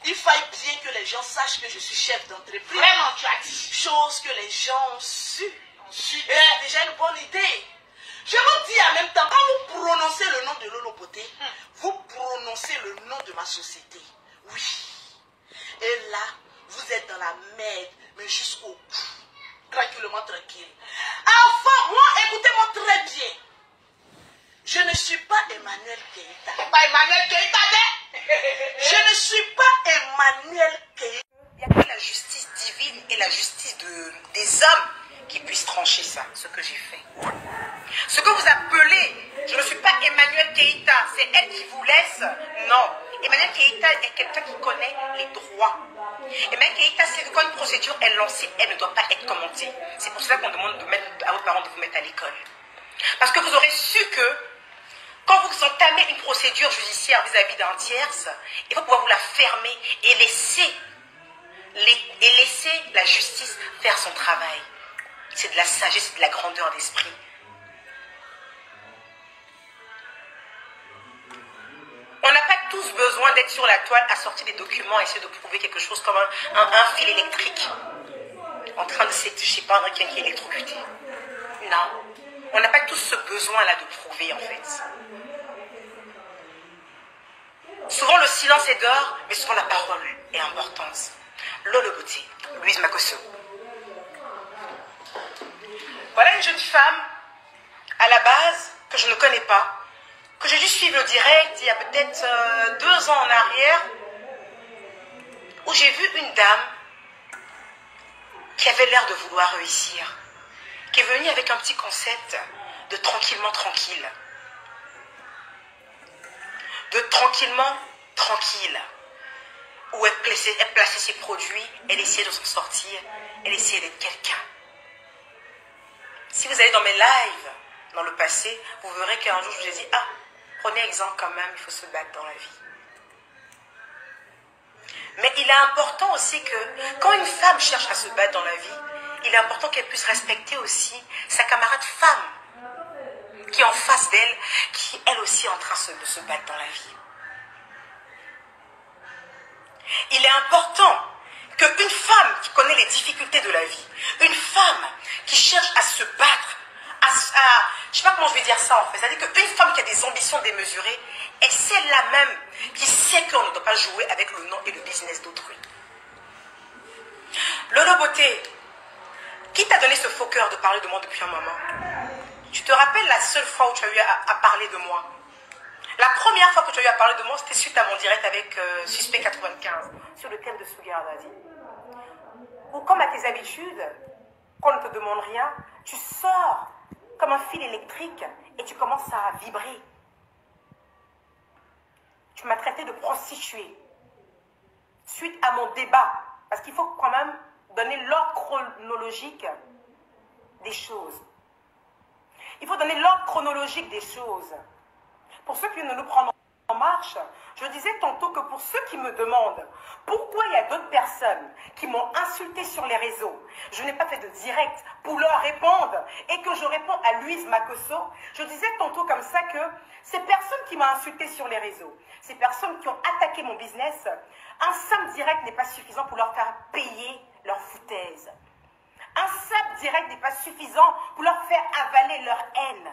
il faille bien que les gens sachent que je suis chef d'entreprise. Vraiment, tu as dit. Chose que les gens ont su. Et c'est déjà une bonne idée. Je vous dis en même temps, quand vous prononcez le nom de Lolo Beauté, vous prononcez le nom de ma société. Oui. Et là, vous êtes dans la merde, mais jusqu'au bout. Tranquillement, tranquille. Enfin, moi, écoutez-moi très bien. Je ne suis pas Emmanuel Keïta. Pas Emmanuel Keïta, Je ne suis pas Emmanuel Keïta. Il n'y a que la justice divine et la justice des hommes qui puissent trancher ça, ce que j'ai fait. Ce que vous appelez, je ne suis pas Emmanuel Keïta, c'est elle qui vous laisse. Non. Emmanuel Keïta est quelqu'un qui connaît les droits. Emmanuel Keïta, c'est que quand une procédure est lancée, elle ne doit pas être commentée. C'est pour cela qu'on demande à vos parents de vous mettre à l'école. Parce que vous aurez su que quand vous entamez une procédure judiciaire vis-à-vis d'un tierce, il faut pouvoir vous la fermer et laisser la justice faire son travail. C'est de la sagesse, de la grandeur d'esprit. On n'a pas tous besoin d'être sur la toile à sortir des documents, à essayer de prouver quelque chose comme un fil électrique. En train de, je sais pas, quelqu'un qui est électrocuté. Non. On n'a pas tous ce besoin-là de prouver, en fait. Souvent, le silence est d'or, mais souvent la parole est importante. Lolo Beauté, Louise Makosso. Voilà une jeune femme, à la base, que je ne connais pas, que j'ai dû suivre le direct il y a peut-être 2 ans en arrière, où j'ai vu une dame qui avait l'air de vouloir réussir, qui est venue avec un petit concept de tranquillement tranquille. De tranquillement tranquille. Où elle plaçait ses produits, elle essayait de s'en sortir, elle essayait d'être quelqu'un. Si vous allez dans mes lives, dans le passé, vous verrez qu'un jour je vous ai dit, ah, prenez exemple quand même, il faut se battre dans la vie. Mais il est important aussi que, quand une femme cherche à se battre dans la vie, il est important qu'elle puisse respecter aussi sa camarade femme, qui est en face d'elle, qui elle aussi est en train de se battre dans la vie. Il est important qu'une femme qui connaît les difficultés de la vie, une femme qui cherche à se battre, je ne sais pas comment je vais dire ça en fait, c'est-à-dire qu'une femme qui a des ambitions démesurées, est celle-là même qui sait qu'on ne doit pas jouer avec le nom et le business d'autrui. Lolo Beauté, qui t'a donné ce faux cœur de parler de moi depuis un moment? Tu te rappelles la seule fois où tu as eu à parler de moi? La première fois que tu as eu à parler de moi, c'était suite à mon direct avec Suspect 95, sur le thème de Sugar Daddy. Ou comme à tes habitudes, quand on ne te demande rien, tu sors comme un fil électrique et tu commences à vibrer. Tu m'as traité de prostituée. Suite à mon débat, parce qu'il faut quand même donner l'ordre chronologique des choses. Il faut donner l'ordre chronologique des choses. Pour ceux qui ne nous prendront en marche, je disais tantôt que pour ceux qui me demandent pourquoi il y a d'autres personnes qui m'ont insulté sur les réseaux, je n'ai pas fait de direct pour leur répondre et que je réponds à Louise Makosso, je disais tantôt comme ça que ces personnes qui m'ont insulté sur les réseaux, ces personnes qui ont attaqué mon business, un simple direct n'est pas suffisant pour leur faire payer leur foutaise. Un simple direct n'est pas suffisant pour leur faire avaler leur haine.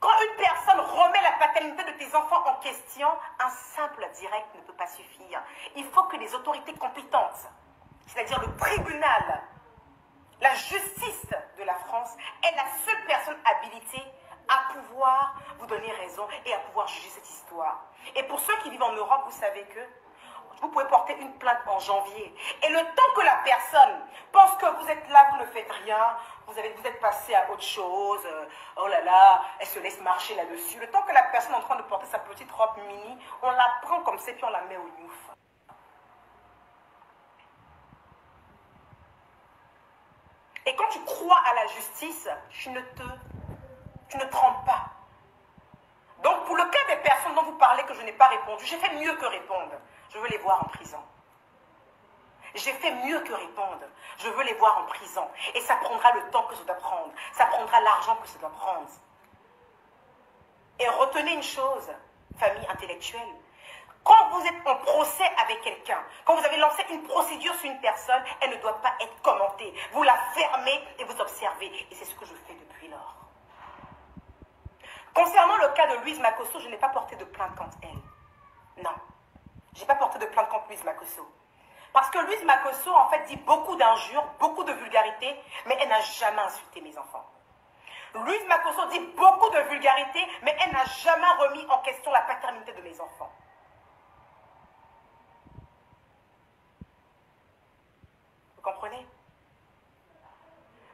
Quand une personne remet la paternité de tes enfants en question, un simple direct ne peut pas suffire. Il faut que les autorités compétentes, c'est-à-dire le tribunal, la justice de la France, est la seule personne habilitée à pouvoir vous donner raison et à pouvoir juger cette histoire. Et pour ceux qui vivent en Europe, vous savez que vous pouvez porter une plainte en janvier. Et le temps que la personne pense que vous êtes là, vous ne faites rien, vous êtes passé à autre chose, oh là là, elle se laisse marcher là-dessus. Le temps que la personne est en train de porter sa petite robe mini, on la prend comme ça, puis on la met au youf. Et quand tu crois à la justice, tu ne trompes pas. Donc pour le cas des personnes dont vous parlez que je n'ai pas répondu, j'ai fait mieux que répondre. Je veux les voir en prison. J'ai fait mieux que répondre. Je veux les voir en prison. Et ça prendra le temps que ça doit prendre. Ça prendra l'argent que ça doit prendre. Et retenez une chose, famille intellectuelle. Quand vous êtes en procès avec quelqu'un, quand vous avez lancé une procédure sur une personne, elle ne doit pas être commentée. Vous la fermez et vous observez. Et c'est ce que je fais depuis lors. Concernant le cas de Louise Makosso, je n'ai pas porté de plainte contre elle. Non. Je n'ai pas porté de plainte contre Louise Makosso. Parce que Louise Makosso, en fait, dit beaucoup d'injures, beaucoup de vulgarité, mais elle n'a jamais insulté mes enfants. Louise Makosso dit beaucoup de vulgarité, mais elle n'a jamais remis en question la paternité de mes enfants. Vous comprenez?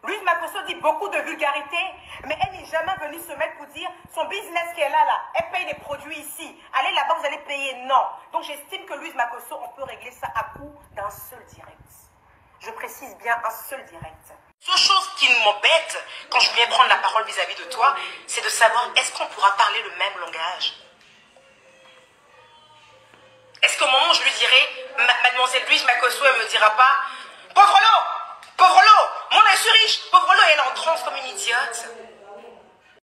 Louise Makosso dit beaucoup de vulgarité, mais elle n'est jamais venue se mettre pour dire son business qu'elle a là, elle paye des produits ici. Allez là-bas, vous allez payer. Non. Donc j'estime que Louise Makosso, on peut régler ça à coup d'un seul direct. Je précise bien un seul direct. La seule chose qui m'embête quand je viens prendre la parole vis-à-vis de toi, c'est de savoir est-ce qu'on pourra parler le même langage? Est-ce qu'au moment où je lui dirai, mademoiselle Louise Makosso, elle me dira pas, Contrôlons!